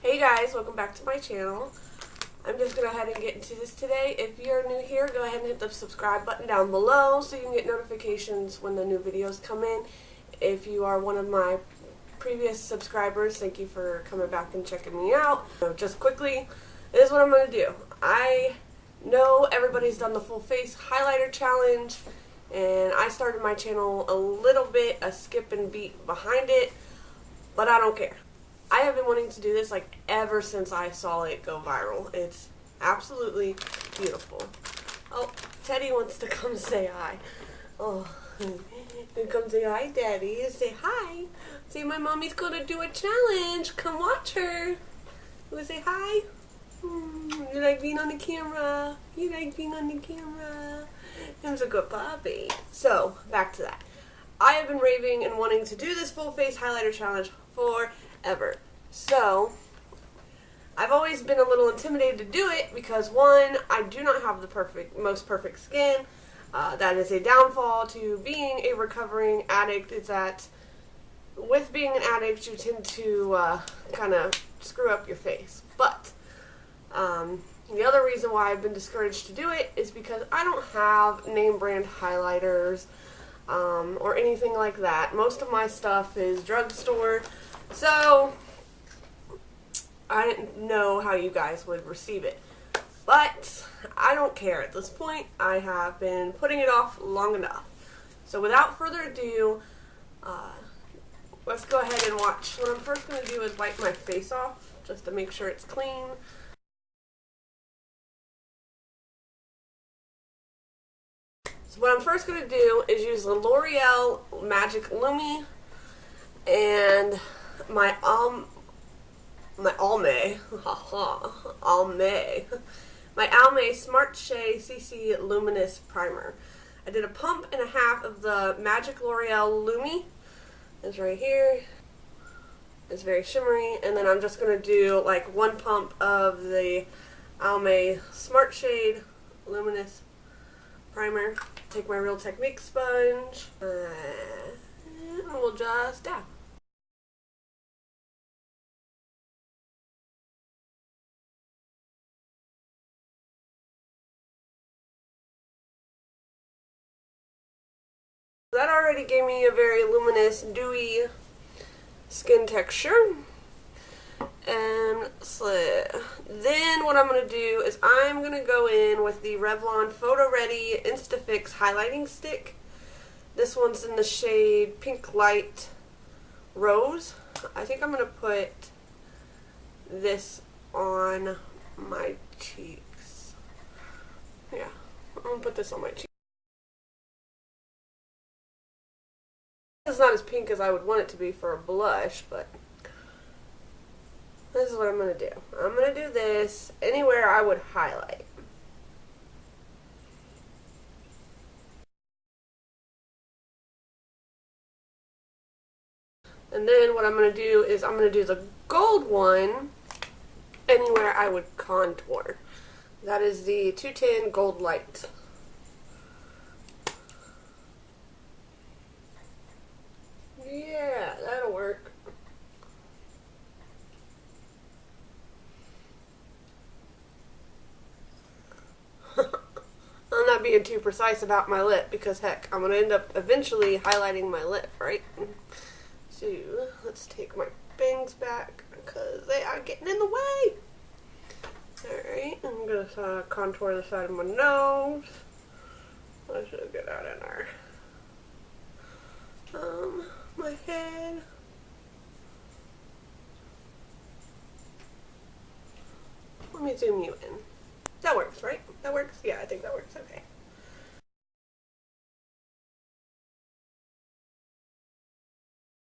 Hey guys, welcome back to my channel. I'm just going to go ahead and get into this today. If you're new here, go ahead and hit the subscribe button down below so you can get notifications when the new videos come in. If you are one of my previous subscribers, thank you for coming back and checking me out. So just quickly, this is what I'm going to do. I know everybody's done the full face highlighter challenge, and I started my channel a little bit a skip and beat behind it, but I don't care. I have been wanting to do this like ever since I saw it go viral. It's absolutely beautiful. Oh, Teddy wants to come say hi. Oh, come say hi, Daddy. Say hi. Say my mommy's gonna do a challenge. Come watch her. You wanna say hi? You like being on the camera? You like being on the camera? He's a good puppy. So, back to that. I have been raving and wanting to do this full face highlighter challenge forever. So, I've always been a little intimidated to do it because, one, I do not have the most perfect skin. That is a downfall to being a recovering addict, is that with being an addict you tend to kind of screw up your face. But the other reason why I've been discouraged to do it is because I don't have name brand highlighters or anything like that. Most of my stuff is drugstore, so I didn't know how you guys would receive it. But I don't care at this point. I have been putting it off long enough. So without further ado, let's go ahead and watch. What I'm first going to do is wipe my face off just to make sure it's clean. So what I'm first going to do is use the L'Oreal Magic Lumi and my Almay Smart Shea CC Luminous Primer. I did a pump and a half of the Magic L'Oreal Lumi. It's right here. It's very shimmery. And then I'm just going to do like one pump of the Almay Smart Shade Luminous Primer. Take my Real Technique sponge and we'll just dab. That already gave me a very luminous, dewy skin texture. And then what I'm going to do is I'm going to go in with the Revlon Photo Ready Instafix Highlighting Stick. This one's in the shade Pink Light Rose. I think I'm going to put this on my cheeks. Yeah, I'm going to put this on my cheeks. It's not as pink as I would want it to be for a blush, but this is what I'm going to do. I'm going to do this anywhere I would highlight. And then what I'm going to do is I'm going to do the gold one anywhere I would contour. That is the 210 Gold Light. Yeah, that'll work. I'm not being too precise about my lip because, heck, I'm going to end up eventually highlighting my lip, right? So, let's take my bangs back because they are getting in the way. Alright, I'm going to contour the side of my nose. Let's just get out in our my head. Let me zoom you in. That works, right? That works? Yeah, I think that works. Okay.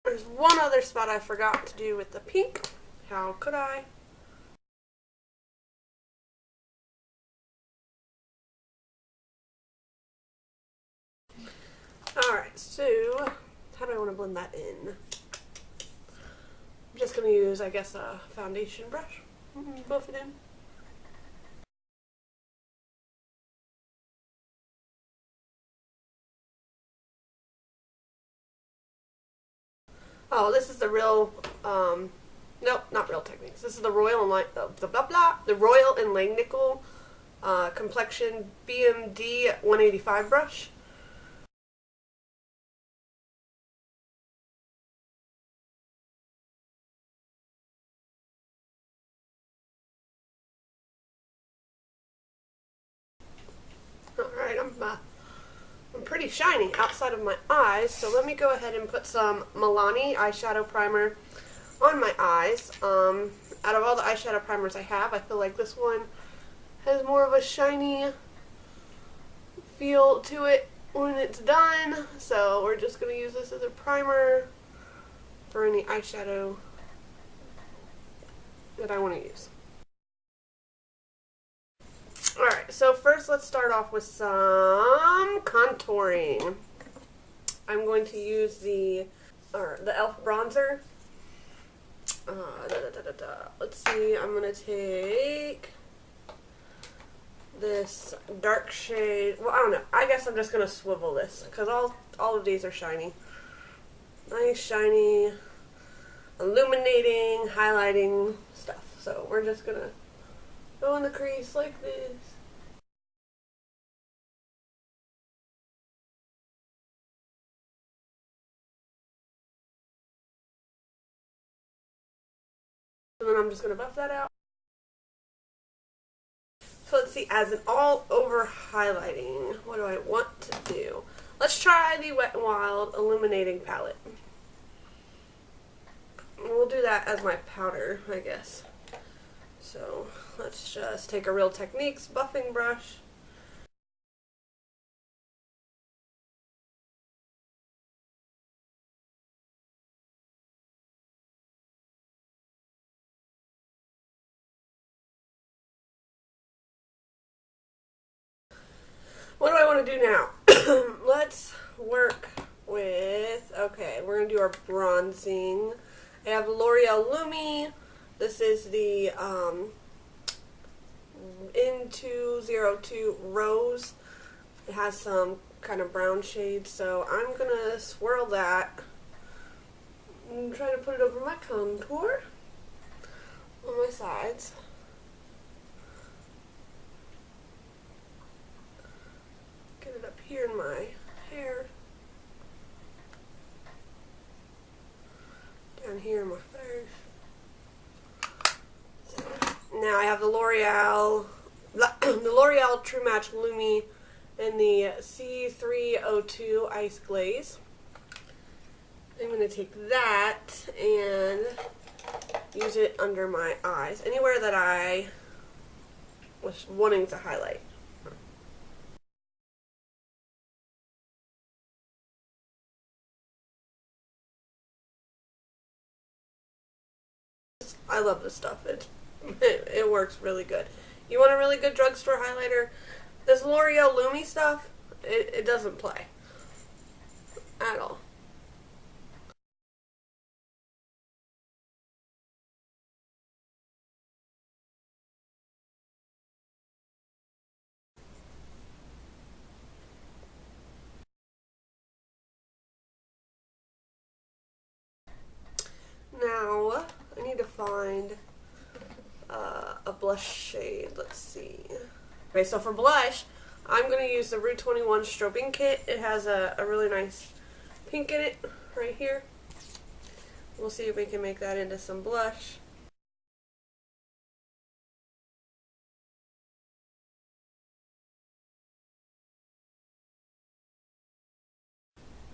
There's one other spot I forgot to do with the pink. How could I? Alright, so how do I want to blend that in? I'm just going to use, I guess, a foundation brush. Buff it in. Oh, this is the real Nope, not Real Techniques. This is the Royal and the Royal and Langnickel Complexion BMD 185 brush. Alright, I'm pretty shiny outside of my eyes, so let me go ahead and put some Milani eyeshadow primer on my eyes. Out of all the eyeshadow primers I have, I feel like this one has more of a shiny feel to it when it's done, so we're just going to use this as a primer for any eyeshadow that I want to use. Alright, so first let's start off with some contouring. I'm going to use the e.l.f. bronzer. Let's see, I'm going to take this dark shade. Well, I don't know. I guess I'm just going to swivel this because all of these are shiny. Nice, shiny, illuminating, highlighting stuff. So we're just going to go in the crease like this. And then I'm just going to buff that out. So let's see, as an all-over highlighting, what do I want to do? Let's try the Wet n Wild Illuminating Palette. We'll do that as my powder, I guess. So let's just take a Real Techniques buffing brush. What do I want to do now? Let's work with, okay, we're going to do our bronzing. I have L'Oreal Lumi. This is the In202 Rose. It has some kind of brown shade, so I'm going to swirl that and try to put it over my contour on my sides. Get it up here in my hair. Down here in my face. So, now I have the L'Oreal True Match Lumi in the C302 Ice Glaze. I'm going to take that and use it under my eyes, anywhere that I was wanting to highlight. I love this stuff. It works really good. You want a really good drugstore highlighter? This L'Oreal Lumi stuff, it doesn't play at all. Now, I need to find a blush shade. Let's see. Okay, so for blush, I'm going to use the Rue 21 Strobing Kit. It has a really nice pink in it right here. We'll see if we can make that into some blush.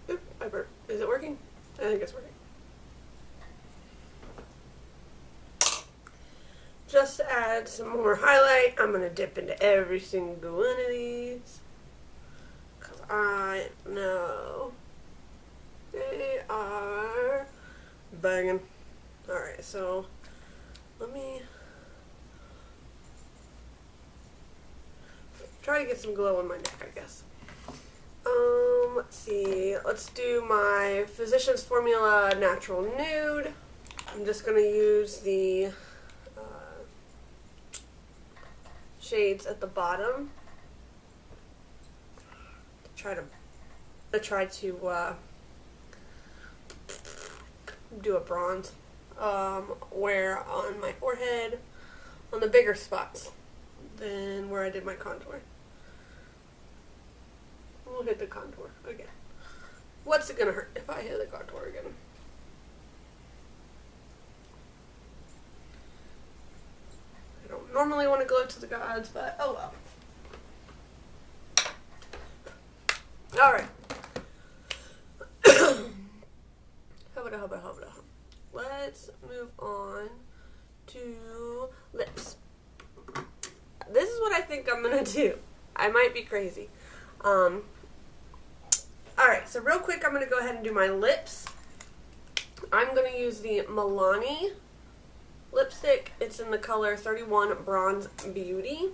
Oop, I burped. Is it working? I think it's working. Just to add some more highlight, I'm going to dip into every single one of these, because I know they are banging. Alright, so let me try to get some glow on my neck, I guess. Let's see. Let's do my Physicians Formula Natural Nude. I'm just going to use the shades at the bottom to try to do a bronze. where on my forehead, on the bigger spots than where I did my contour. We'll hit the contour again. What's it gonna hurt if I hit the contour again? I don't normally want to go to the gods, but oh well. Alright. Let's move on to lips. This is what I think I'm gonna do. I might be crazy. Alright, so real quick I'm gonna go ahead and do my lips. I'm gonna use the Milani lipstick. It's in the color 31 Bronze Beauty.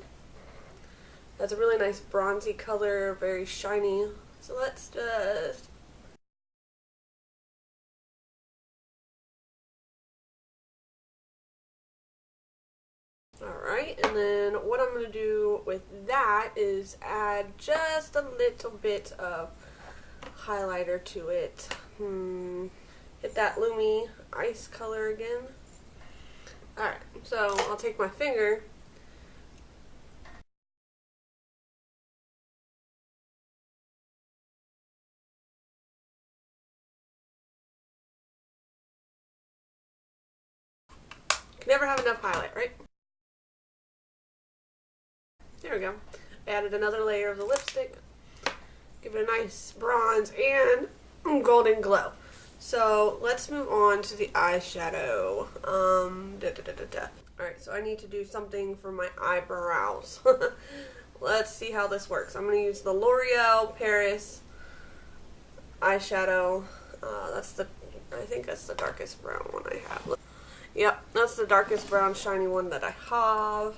That's a really nice bronzy color, very shiny. So let's just... Alright, and then what I'm going to do with that is add just a little bit of highlighter to it. Hit that Lumi Ice color again. Alright, so I'll take my finger. Can never have enough highlight, right? There we go. Added another layer of the lipstick. Give it a nice bronze and golden glow. So let's move on to the eyeshadow. Alright, so I need to do something for my eyebrows. Let's see how this works. I'm going to use the L'Oreal Paris eyeshadow. I think that's the darkest brown one I have. Yep, that's the darkest brown shiny one that I have.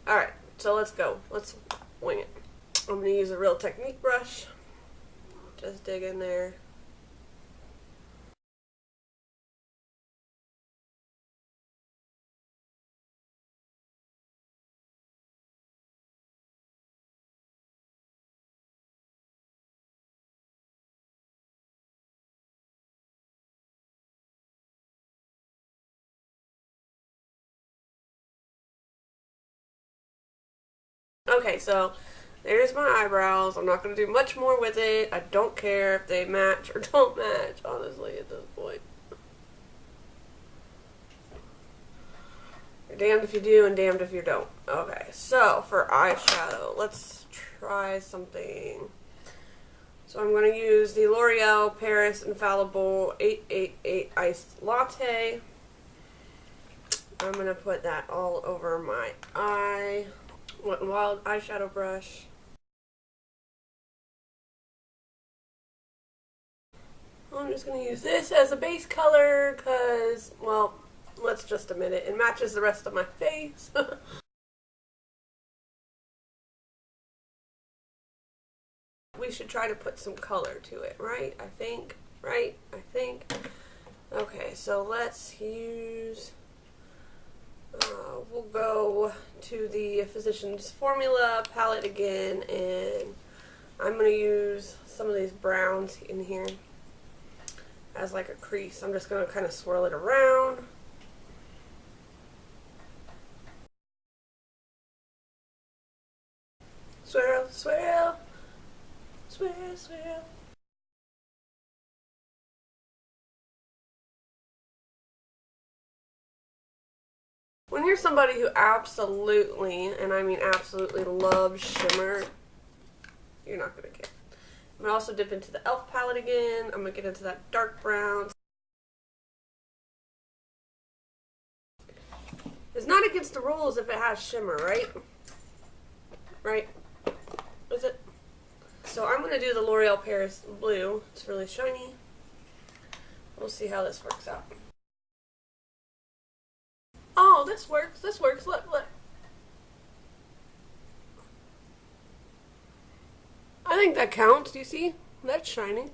Alright, so let's go. Let's wing it. I'm going to use a Real Technique brush. Just dig in there. Okay, so there's my eyebrows. I'm not going to do much more with it. I don't care if they match or don't match, honestly, at this point. You're damned if you do and damned if you don't. Okay, so for eyeshadow, let's try something. So I'm going to use the L'Oreal Paris Infallible 888 Iced Latte. I'm going to put that all over my eye. Wet n Wild eyeshadow brush. I'm just going to use this as a base color because, well, let's just admit it. It matches the rest of my face. We should try to put some color to it, right? I think. Okay, so let's use... we'll go to the Physicians Formula palette again, and I'm going to use some of these browns in here as like a crease. I'm just going to kind of swirl it around. Swirl, swirl, swirl, swirl. When you're somebody who absolutely, and I mean absolutely, loves shimmer, you're not going to care. I'm going to also dip into the e.l.f. palette again. I'm going to get into that dark brown. It's not against the rules if it has shimmer, right? Right? Is it? So I'm going to do the L'Oreal Paris Blue. It's really shiny. We'll see how this works out. Oh, this works. This works. Look, look. I think that counts. Do you see? That's shining.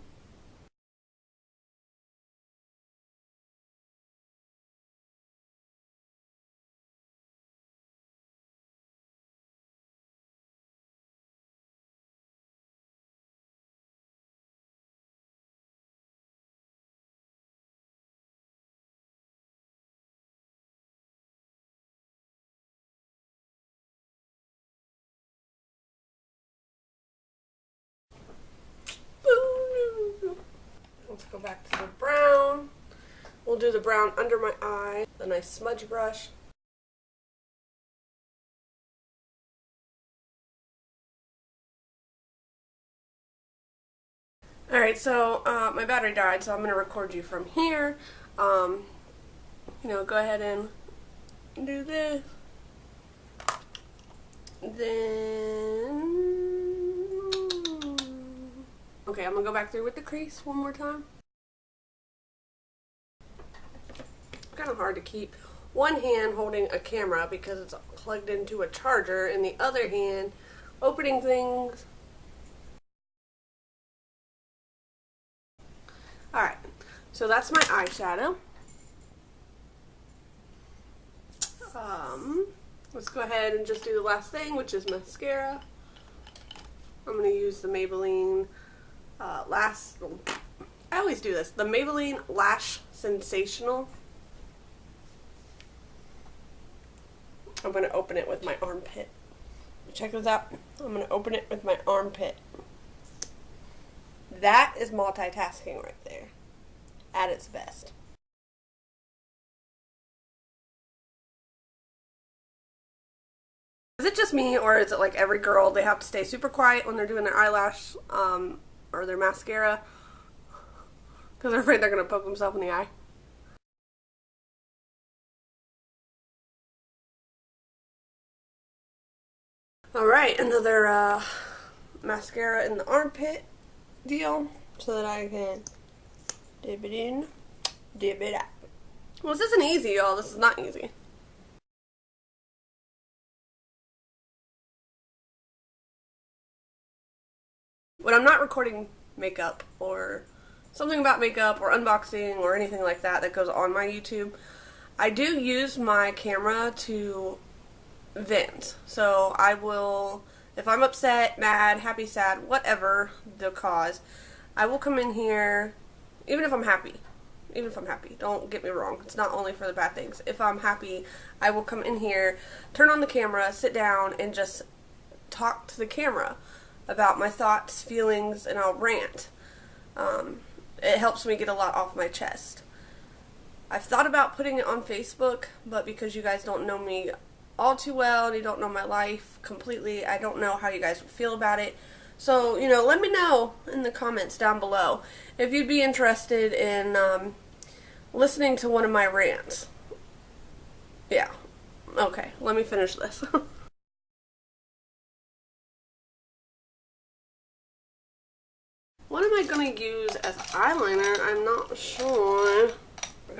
Go back to the brown. We'll do the brown under my eye, the nice smudge brush. Alright, so my battery died, so I'm going to record you from here. You know, go ahead and do this. Then, okay, I'm going to go back through with the crease one more time. It's kind of hard to keep one hand holding a camera because it's plugged into a charger, and the other hand opening things. Alright, so that's my eyeshadow. Let's go ahead and just do the last thing, which is mascara. I'm going to use the Maybelline I always do this, the Maybelline Lash Sensational. I'm going to open it with my armpit. Check this out. I'm going to open it with my armpit. That is multitasking right there, at its best. Is it just me, or is it like every girl, they have to stay super quiet when they're doing their eyelash or their mascara because they're afraid they're going to poke themselves in the eye? Alright, another mascara in the armpit deal so that I can dip it in, dip it out. Well, this isn't easy, y'all. This is not easy. When I'm not recording makeup or something about makeup or unboxing or anything like that that goes on my YouTube, I do use my camera to vent. So I will, if I'm upset, mad, happy, sad, whatever the cause, I will come in here, even if I'm happy. Even if I'm happy. Don't get me wrong. It's not only for the bad things. If I'm happy, I will come in here, turn on the camera, sit down, and just talk to the camera about my thoughts, feelings, and I'll rant. It helps me get a lot off my chest. I've thought about putting it on Facebook, but because you guys don't know me all too well and you don't know my life completely, I don't know how you guys would feel about it. So, you know, let me know in the comments down below if you'd be interested in listening to one of my rants. Yeah. Okay, let me finish this. What am I going to use as eyeliner? I'm not sure.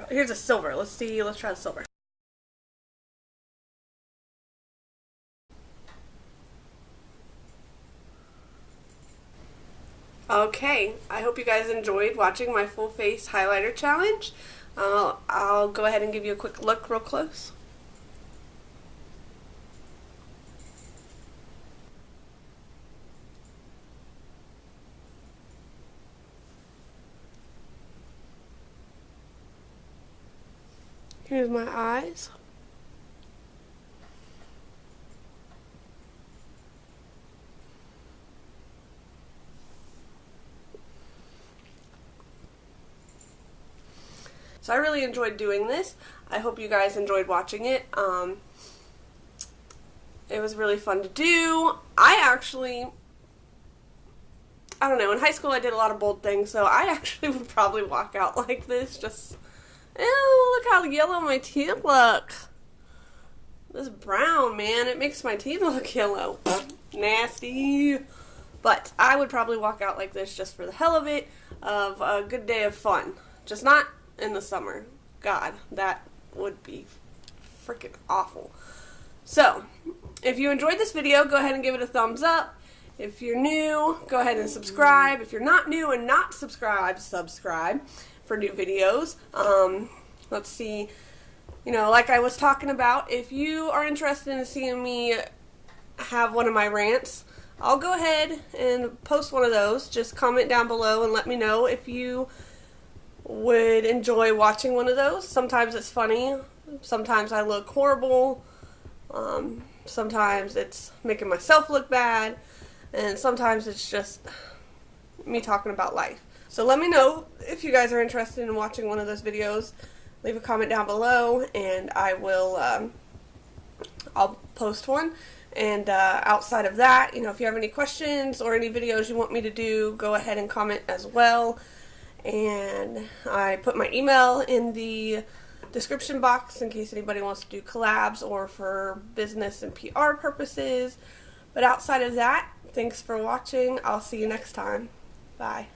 Here's a silver. Let's see. Let's try the silver. Okay, I hope you guys enjoyed watching my full face highlighter challenge. I'll go ahead and give you a quick look real close. Here's my eyes. So I really enjoyed doing this. I hope you guys enjoyed watching it. It was really fun to do. I don't know, in high school I did a lot of bold things, so I actually would probably walk out like this, just, ew, look how yellow my teeth look. This brown, man, it makes my teeth look yellow. Nasty. But I would probably walk out like this just for the hell of it, of a good day of fun. Just not in the summer. God, that would be freaking awful. So, if you enjoyed this video, go ahead and give it a thumbs up. If you're new, go ahead and subscribe. If you're not new and not subscribed, subscribe for new videos. Let's see, you know, like I was talking about, if you are interested in seeing me have one of my rants, I'll go ahead and post one of those. Just comment down below and let me know if you would enjoy watching one of those. Sometimes it's funny, sometimes I look horrible, sometimes it's making myself look bad, and sometimes it's just me talking about life. So let me know if you guys are interested in watching one of those videos. Leave a comment down below, and I will, I'll post one. And outside of that, you know, if you have any questions or any videos you want me to do, go ahead and comment as well. And I put my email in the description box in case anybody wants to do collabs or for business and PR purposes. But outside of that, thanks for watching. I'll see you next time. Bye.